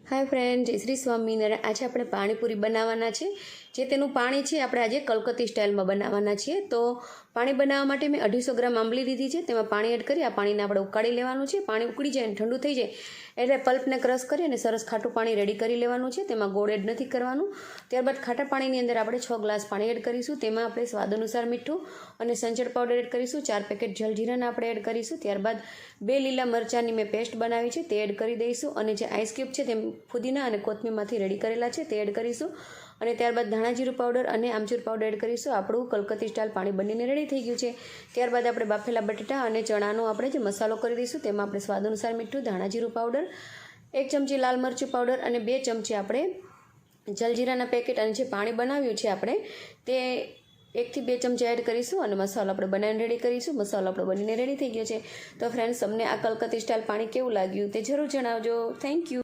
હાય friend, જય શ્રી સ્વામિનારાયણ। આજે આપણે પાણીપુરી બનાવવાના છે। જે તેનું પાણી છે આપણે આજે કલકત્તી સ્ટાઇલમાં બનાવવાના છીએ। તો પાણી બનાવવા માટે મેં 250 ગ્રામ આંબલી લીધી છે। તેમાં પાણી એડ કરી આ પાણીને આપણે ઉકાળી લેવાનું છે। પાણી ઉકળી જાય અને ઠંડુ થઈ જાય એટલે પલ્પને ક્રશ કરી અને સરસ ખાટું પાણી રેડી કરી લેવાનું છે। તેમાં ગોળ એડ નથી કરવાનું। ત્યારબાદ ખાટા પાણીની અંદર આપણે 6 ગ્લાસ પાણી એડ કરીશું। તેમાં આપણે સ્વાદ અનુસાર મીઠું અને સંચળ પાવડર એડ કરીશું। 4 પેકેટ જલજીરાના આપણે એડ કરીશું। ત્યારબાદ 2 લીલા મરચાંની મેં પેસ્ટ બનાવી છે તે એડ કરી દઈશું। અને જે આઈસ ક્યુબ છે તે ફુદીના અને કોથમીરમાંથી રેડી કરેલા છે તે એડ કરીશું। અને ત્યારબાદ ધાણા જીરું પાવડર અને આમચૂર પાવડર એડ કરીશું। આપણું કલકત્તી સ્ટાઇલ પાણી બનીને રેડી થઈ ગયું છે। ત્યારબાદ આપણે બાફેલા બટેટા અને ચણાનો આપણે જે મસાલો કરી દઈશું। તેમાં આપણે સ્વાદ અનુસાર મીઠું, ધાણા જીરું પાવડર, 1 ચમચી લાલ મરચું પાવડર અને 2 ચમચી આપણે જલજીરાના પેકેટ અને જે પાણી બનાવ્યું છે આપણે તે 1 થી 2 ચમચી એડ કરીશું અને મસાલો આપણે બનાવીને રેડી કરીશું। મસાલો આપણો બનીને રેડી થઈ ગયો છે। તો ફ્રેન્ડ્સ, તમને આ કલકત્તી સ્ટાઇલ પાણી કેવું લાગ્યું તે જરૂર જણાવજો। Thank you.